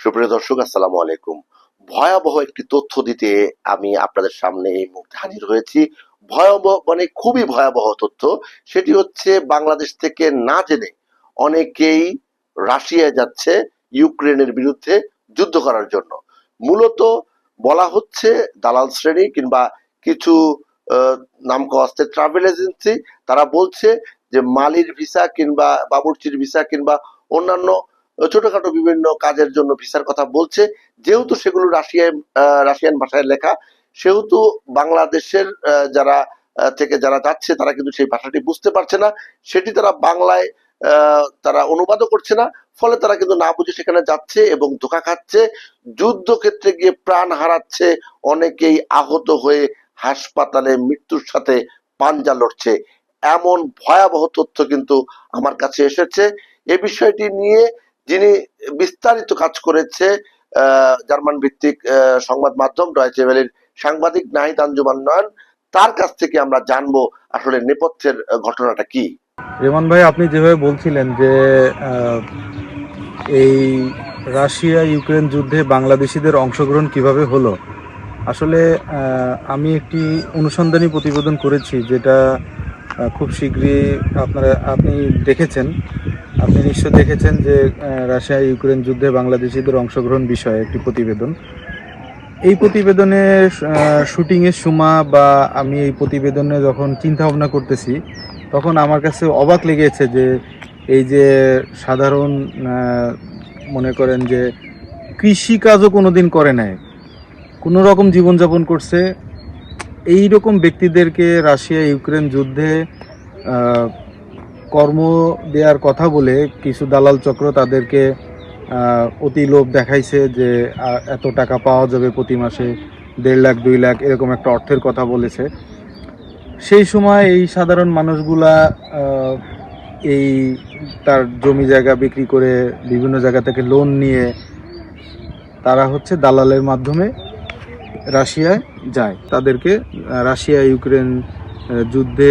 সুপ্রিয় দর্শক, আসসালামু আলাইকুম। ভয়াবহ একটি তথ্য দিতে আমি আপনাদের সামনে এই মুহূর্তে হাজির হয়েছি। ভয়াবহ মানে খুবই ভয়াবহ তথ্য। সেটি হচ্ছে বাংলাদেশ থেকে না জেনে অনেকেই রাশিয়ায় যাচ্ছে ইউক্রেনের বিরুদ্ধে যুদ্ধ করার জন্য। মূলত বলা হচ্ছে দালাল শ্রেণী কিংবা কিছু নাম কস্তে ট্রাভেল এজেন্সি, তারা বলছে যে মালির ভিসা কিংবা বাবুর্চির ভিসা কিংবা অন্যান্য ছোটখাটো বিভিন্ন কাজের জন্য ভিসার কথা বলছে। যেহেতু সেগুলো রাশিয়ান ভাষায় লেখা, সেহেতু বাংলাদেশের যারা থেকে যারা যাচ্ছে তারা কিন্তু সেই ভাষাটি বুঝতে পারছে না, সেটি তারা বাংলায় তারা অনুবাদও করছে না। ফলে তারা কিন্তু না বুঝে সেখানে যাচ্ছে এবং ধোঁকা খাচ্ছে, যুদ্ধক্ষেত্রে গিয়ে প্রাণ হারাচ্ছে, অনেকেই আহত হয়ে হাসপাতালে মৃত্যুর সাথে পাঞ্জা লড়ছে। এমন ভয়াবহ তথ্য কিন্তু আমার কাছে এসেছে। এ বিষয়টি নিয়ে যিনি বিস্তারিত কাজ করেছে জার্মান ভিত্তিক সংবাদ মাধ্যম ডয়েচে ভেলের সাংবাদিক নাহিদ আঞ্জুমান নয়ন, তার কাছ থেকে আমরা জানবো আসলে নেপথ্যের ঘটনাটা কি। রেমান ভাই, আপনি যেভাবে বলছিলেন যে এই রাশিয়া ইউক্রেন যুদ্ধে বাংলাদেশিদের অংশগ্রহণ কিভাবে হলো, আসলে আমি একটি অনুসন্ধানী প্রতিবেদন করেছি, যেটা খুব শীঘ্রই আপনি দেখেছেন। আপনি নিশ্চয় দেখেছেন যে রাশিয়া ইউক্রেন যুদ্ধে বাংলাদেশিদের অংশগ্রহণ বিষয়ে একটি প্রতিবেদন। এই প্রতিবেদনে শুটিংয়ের সময় বা আমি এই প্রতিবেদনে যখন চিন্তা ভাবনা করতেছি, তখন আমার কাছে অবাক লেগেছে যে এই যে সাধারণ মনে করেন যে কৃষিকাজও কোনোদিন করে নাই, কোনো রকম জীবনযাপন করছে, এই রকম ব্যক্তিদেরকে রাশিয়া ইউক্রেন যুদ্ধে কর্ম দেওয়ার কথা বলে কিছু দালাল চক্র তাদেরকে অতি লোভ দেখাইছে যে এত টাকা পাওয়া যাবে প্রতি মাসে, 1.5 লাখ 2 লাখ এরকম একটা অর্থের কথা বলেছে। সেই সময় এই সাধারণ মানুষগুলা এই তার জমি জায়গা বিক্রি করে বিভিন্ন জায়গা থেকে লোন নিয়ে তারা হচ্ছে দালালের মাধ্যমে রাশিয়ায় যায়। তাদেরকে রাশিয়া ইউক্রেন যুদ্ধে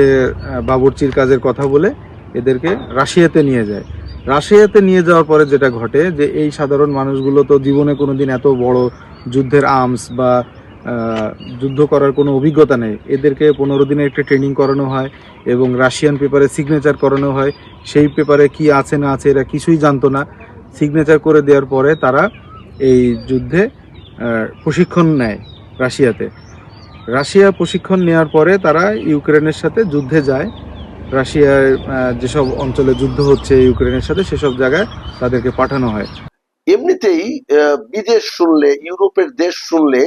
বাবুর্চির কাজের কথা বলে এদেরকে রাশিয়াতে নিয়ে যায়। রাশিয়াতে নিয়ে যাওয়ার পরে যেটা ঘটে যে এই সাধারণ মানুষগুলো তো জীবনে কোনোদিন এত বড় যুদ্ধের আর্মস বা যুদ্ধ করার কোনো অভিজ্ঞতা নেই। এদেরকে 15 দিনের একটা ট্রেনিং করানো হয় এবং রাশিয়ান পেপারে সিগনেচার করানো হয়। সেই পেপারে কি আছে না আছে এরা কিছুই জানতো না। সিগনেচার করে দেওয়ার পরে তারা এই যুদ্ধে প্রশিক্ষণ নেয় রাশিয়াতে। রাশিয়া প্রশিক্ষণ নেওয়ার পরে তারা ইউক্রেনের সাথে যুদ্ধে যায়। রাশিয়ার যেসব অঞ্চলে যুদ্ধ হচ্ছে ইউক্রেনের সাথে, সেসব জায়গায় তাদেরকে পাঠানো হয়। এমনিতেই বিদেশ শুনলে, ইউরোপের দেশ শুনলে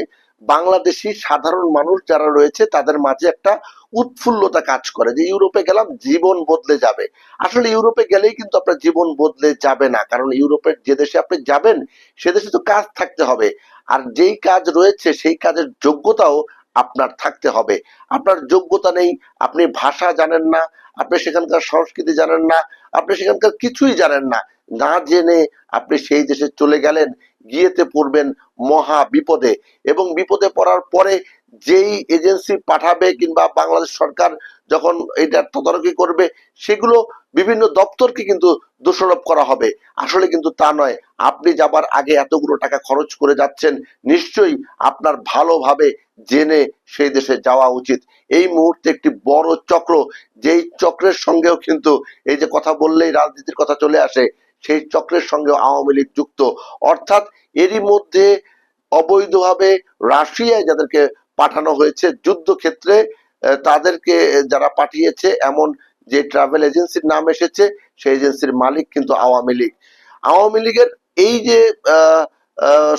বাংলাদেশি সাধারণ মানুষ যারা রয়েছে তাদের মাঝে একটা উৎফুল্লতা কাজ করে যে ইউরোপে গেলাম, জীবন বদলে যাবে। আসলে ইউরোপে গেলেই কিন্তু আপনার জীবন বদলে যাবে না, কারণ ইউরোপের যে দেশে আপনি যাবেন সে দেশে তো কাজ থাকতে হবে, আর যেই কাজ রয়েছে সেই কাজের যোগ্যতাও আপনার থাকতে হবে। আপনার যোগ্যতা নেই, আপনি ভাষা জানেন না, আপনি সেখানকার সংস্কৃতি জানেন না, আপনি সেখানকার কিছুই জানেন না, না জেনে আপনি সেই দেশে চলে গেলেন, গিয়েতে পড়বেন মহা বিপদে। এবং বিপদে পড়ার পরে যেই এজেন্সি পাঠাবে কিংবা বাংলাদেশ সরকার যখন এটা তদারকি করবে, সেগুলো বিভিন্ন দপ্তরকে কিন্তু দোষারোপ করা হবে। আসলে কিন্তু তা নয়। আপনি যাবার আগে এতগুলো টাকা খরচ করে যাচ্ছেন, নিশ্চয়ই আপনার ভালোভাবে জেনে সেই দেশে যাওয়া উচিত। এই মুহূর্তে একটি বড় চক্র, যেই চক্রের সঙ্গেও কিন্তু এই যে কথা বললেই রাজনীতির কথা চলে আসে, সেই চক্রের সঙ্গে আওয়ামী লীগ যুক্ত। অর্থাৎ এরই মধ্যে অবৈধভাবে রাশিয়ায় যাদেরকে পাঠানো হয়েছে যুদ্ধক্ষেত্রে, তাদেরকে যারা পাঠিয়েছে এমন যে ট্রাভেল এজেন্সির নাম এসেছে, সেই এজেন্সির মালিক কিন্তু আওয়ামী লীগ। আওয়ামী লীগের এই যে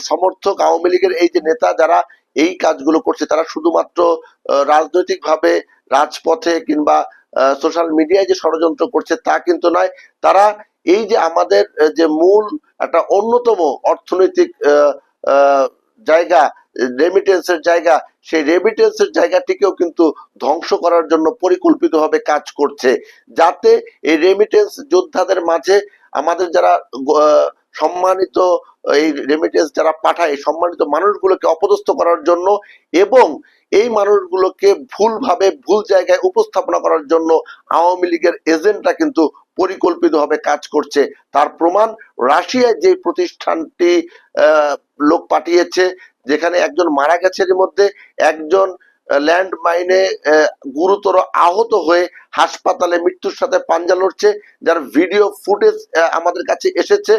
সমর্থক, আওয়ামী লীগের এই যে নেতা যারা এই কাজগুলো করছে, তারা শুধুমাত্র রাজনৈতিকভাবে রাজপথে কিংবা সোশ্যাল মিডিয়ায় যে ষড়যন্ত্র করছে তা কিন্তু নয়। তারা এই যে আমাদের যে মূল একটা অন্যতম অর্থনৈতিক জায়গা, রেমিটেন্সের জায়গা, সেই রেমিটেন্সের জায়গাটিকেও কিন্তু ধ্বংস করার জন্য পরিকল্পিতভাবে কাজ করছে, যাতে এই রেমিটেন্স যোদ্ধাদের মাঝে আমাদের যারা সম্মানিত এই রেমিটেন্স যারা পাঠায়, সম্মানিত মানুষগুলোকে অপদস্থ করার জন্য এবং এই মানুষগুলোকে ভুলভাবে ভুল জায়গায় উপস্থাপনা করার জন্য আওয়ামী লীগের এজেন্টরা কিন্তু পরিকল্পিতভাবে কাজ করছে তার প্রমাণ রাশিয়ায় যে প্রতিষ্ঠানটি লোক পাঠিয়েছে, যেখানে একজন মারা গেছে, এর মধ্যে একজন ল্যান্ড মাইনে গুরুতর আহত হয়ে হাসপাতালে মৃত্যুর সাথে পাঞ্জা লড়ছে, যার ভিডিও ফুটেজ আমাদের কাছে এসেছে।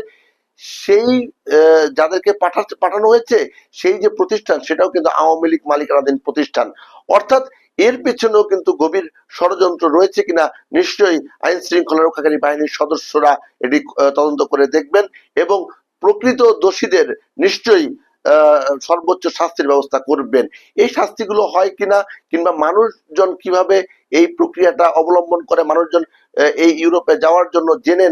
সেই যাদেরকে পাঠানো হয়েছে সেই যে প্রতিষ্ঠান সেটাও কিন্তু আওয়ামী লীগ মালিকানাধীন প্রতিষ্ঠান। অর্থাৎ এর পেছনেও কিন্তু গভীর ষড়যন্ত্র রয়েছে কিনা নিশ্চয়ই আইন শৃঙ্খলা রক্ষাকারী বাহিনীর সদস্যরা এটি তদন্ত করে দেখবেন এবং প্রকৃত দোষীদের নিশ্চয়ই সর্বোচ্চ শাস্তির ব্যবস্থা করবেন। এই শাস্তিগুলো হয় কিনা কিংবা মানুষজন কিভাবে এই প্রক্রিয়াটা অবলম্বন করে, মানুষজন এই ইউরোপে যাওয়ার জন্য জেনে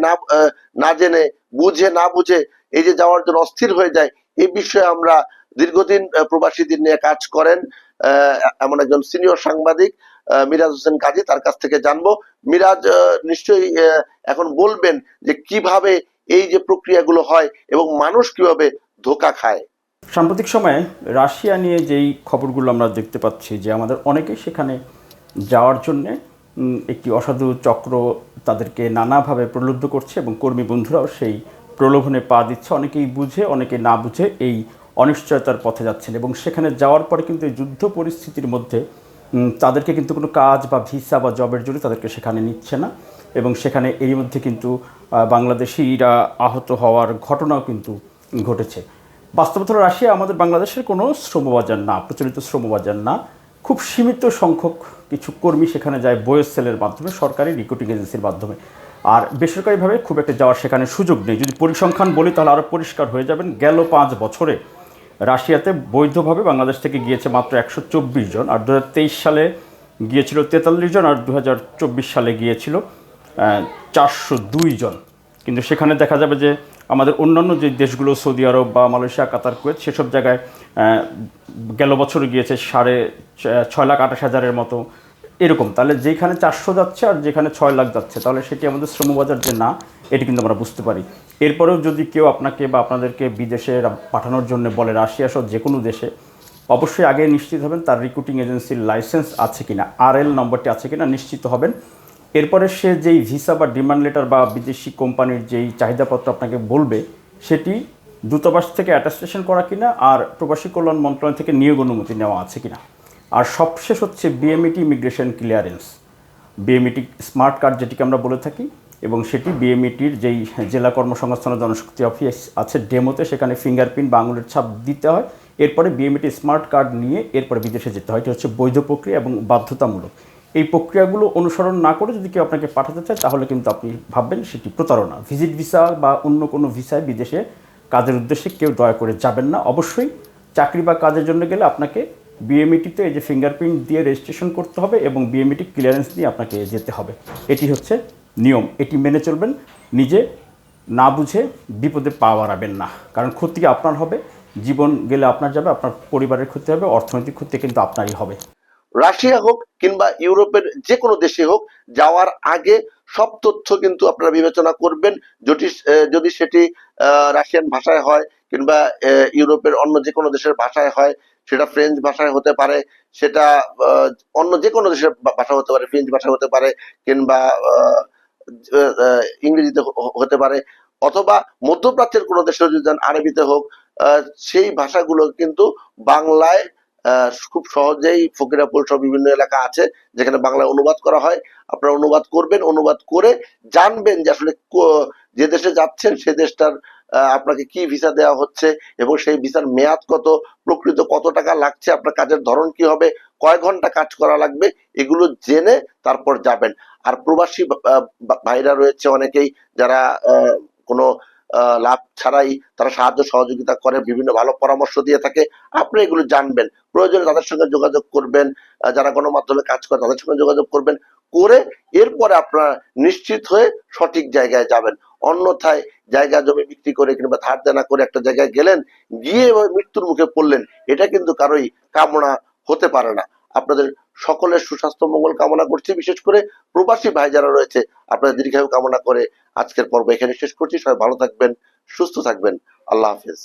না জেনে, বুঝে না বুঝে এই যে যাওয়ার জন্য অস্থির হয়ে যায়, এই বিষয়ে আমরা দীর্ঘদিন প্রবাসীদের নিয়ে কাজ করেন এমন একজন সিনিয়র সাংবাদিক মিরাজ হোসেন কাজী, তার কাছ থেকে জানবো। মিরাজ নিশ্চয়ই এখন বলবেন যে কিভাবে এই যে প্রক্রিয়াগুলো হয় এবং মানুষ কিভাবে ধোঁকা খায়। সাম্প্রতিক সময়ে রাশিয়া নিয়ে যেই খবরগুলো আমরা দেখতে পাচ্ছি যে আমাদের অনেকেই সেখানে যাওয়ার জন্যে একটি অসাধু চক্র তাদেরকে নানাভাবে প্রলুব্ধ করছে এবং কর্মী বন্ধুরাও সেই প্রলোভনে পা দিচ্ছে। অনেকেই বুঝে, অনেকে না বুঝে এই অনিশ্চয়তার পথে যাচ্ছেন এবং সেখানে যাওয়ার পরে কিন্তু এই যুদ্ধ পরিস্থিতির মধ্যে তাদেরকে কিন্তু কোনো কাজ বা ভিসা বা জবের জন্য তাদেরকে সেখানে নিচ্ছে না এবং সেখানে এরই মধ্যে কিন্তু বাংলাদেশিরা আহত হওয়ার ঘটনাও কিন্তু ঘটেছে। বাস্তবতা রাশিয়া আমাদের বাংলাদেশের কোনো শ্রমবাজার না, প্রচলিত শ্রমবাজার না। খুব সীমিত সংখ্যক কিছু কর্মী সেখানে যায় বয়েসেলের মাধ্যমে, সরকারি রিক্রুটিং এজেন্সির মাধ্যমে, আর বেসরকারিভাবে খুব একটা যাওয়ার সেখানে সুযোগ নেই। যদি পরিসংখ্যান বলি তাহলে আরও পরিষ্কার হয়ে যাবেন। গেল 5 বছরে রাশিয়াতে বৈধভাবে বাংলাদেশ থেকে গিয়েছে মাত্র 124 জন, আর 2023 সালে গিয়েছিল 43 জন, আর 2024 সালে গিয়েছিল 402 জন। কিন্তু সেখানে দেখা যাবে যে আমাদের অন্যান্য যে দেশগুলো, সৌদি আরব বা মালয়েশিয়া, কাতার, কুয়েত, সেসব জায়গায় গেল বছরে গিয়েছে 6,28,000-এর মতো এরকম। তাহলে যেখানে 400 যাচ্ছে আর যেখানে 6 লাখ যাচ্ছে, তাহলে সেটি আমাদের শ্রমবাজার যে না, এটি কিন্তু আমরা বুঝতে পারি। এরপরেও যদি কেউ আপনাকে বা আপনাদেরকে বিদেশে পাঠানোর জন্য বলে, রাশিয়া সহ যে কোনো দেশে, অবশ্যই আগে নিশ্চিত হবেন তার রিক্রুটিং এজেন্সির লাইসেন্স আছে কিনা, RL নম্বরটি আছে কিনা নিশ্চিত হবেন। এরপরে সে যেই ভিসা বা ডিমান্ড লেটার বা বিদেশি কোম্পানির যেই চাহিদাপত্র আপনাকে বলবে, সেটি দূতাবাস থেকে অ্যাটাস্টেশন করা কিনা আর প্রবাসী কল্যাণ মন্ত্রণালয় থেকে নিয়োগ অনুমতি নেওয়া আছে কিনা। আর সবশেষ হচ্ছে BMET immigration clearance, BMET smart card যেটিকে আমরা বলে থাকি, এবং সেটি বিএমইটির যেই জেলা কর্মসংস্থান ও জনশক্তি অফিস আছে ডেমোতে, সেখানে ফিঙ্গারপ্রিন্ট বা আঙুলের ছাপ দিতে হয়। এরপরে বিএমইটি স্মার্ট কার্ড নিয়ে এরপরে বিদেশে যেতে হয়। এটি হচ্ছে বৈধ প্রক্রিয়া এবং বাধ্যতামূলক। এই প্রক্রিয়াগুলো অনুসরণ না করে যদি কেউ আপনাকে পাঠাতে চায়, তাহলে কিন্তু আপনি ভাববেন সেটি প্রতারণা। ভিজিট ভিসা বা অন্য কোনো ভিসায় বিদেশে কাজের উদ্দেশ্যে কেউ দয়া করে যাবেন না। অবশ্যই চাকরি বা কাজের জন্য গেলে আপনাকে বিএমইটিতে এই যে ফিঙ্গারপ্রিন্ট দিয়ে রেজিস্ট্রেশন করতে হবে এবং বিএমইটি ক্লিয়ারেন্স দিয়ে আপনাকে যেতে হবে। এটি হচ্ছে নিয়ম, এটি মেনে চলবেন। নিজে না বুঝে বিপদে পা বাড়াবেন না, কারণ ক্ষতি আপনার হবে, জীবন গেলে আপনার যাবে, আপনার পরিবারের ক্ষতি হবে, অর্থনৈতিক ক্ষতি কিন্তু আপনারই হবে। রাশিয়া হোক কিংবা ইউরোপের যে কোনো দেশে হোক, যাওয়ার আগে সব তথ্য কিন্তু আপনারা বিবেচনা করবেন। যদি সেটি রাশিয়ান ভাষায় হয় কিংবা ইউরোপের অন্য যে কোনো দেশের ভাষায় হয়, সেটা ফ্রেঞ্চ ভাষায় হতে পারে, সেটা অন্য যে কোনো দেশের ভাষা হতে পারে, ফ্রেঞ্চ ভাষা হতে পারে কিংবা ইংরেজিতে হতে পারে, অথবা মধ্যপ্রাচ্যের কোনো দেশে যদি যান আরবিতে হোক, সেই ভাষাগুলো কিন্তু বাংলায় খুব সহজেই ফকিরাপুর সব বিভিন্ন এলাকা আছে যেখানে বাংলায় অনুবাদ করা হয়। আপনারা অনুবাদ করবেন, অনুবাদ করে জানবেন যে আসলে যে দেশে যাচ্ছেন সে দেশটার আপনাকে কি ভিসা দেওয়া হচ্ছে এবং সেই ভিসার মেয়াদ কত, প্রকৃত কত টাকা লাগছে, আপনার কাজের ধরন কি হবে, কয় ঘন্টা কাজ করা লাগবে, এগুলো জেনে তারপর যাবেন। আর প্রবাসী ভাইরা রয়েছে অনেকেই যারা কোনো লাভ ছাড়াই তারা সাহায্য সহযোগিতা করে, বিভিন্ন ভালো পরামর্শ দিয়ে থাকে। আপনি এগুলো জানবেন, প্রয়োজনে তাদের সঙ্গে যোগাযোগ করবেন, যারা গণমাধ্যমে কাজ করে তাদের সঙ্গে যোগাযোগ করবেন, করে এরপরে আপনারা নিশ্চিত হয়ে সঠিক জায়গায় যাবেন। অন্যথায় জায়গা জমি বিক্রি করে কিংবা ধার দেনা করে একটা জায়গায় গেলেন, গিয়ে মৃত্যুর মুখে পড়লেন, এটা কিন্তু কারোই কামনা হতে পারে না। আপনাদের সকলের সুস্বাস্থ্য মঙ্গল কামনা করছি, বিশেষ করে প্রবাসী ভাই যারা রয়েছে আপনাদের দীর্ঘায়ু কামনা করে আজকের পর্ব এখানে শেষ করছি। সবাই ভালো থাকবেন, সুস্থ থাকবেন। আল্লাহ হাফেজ।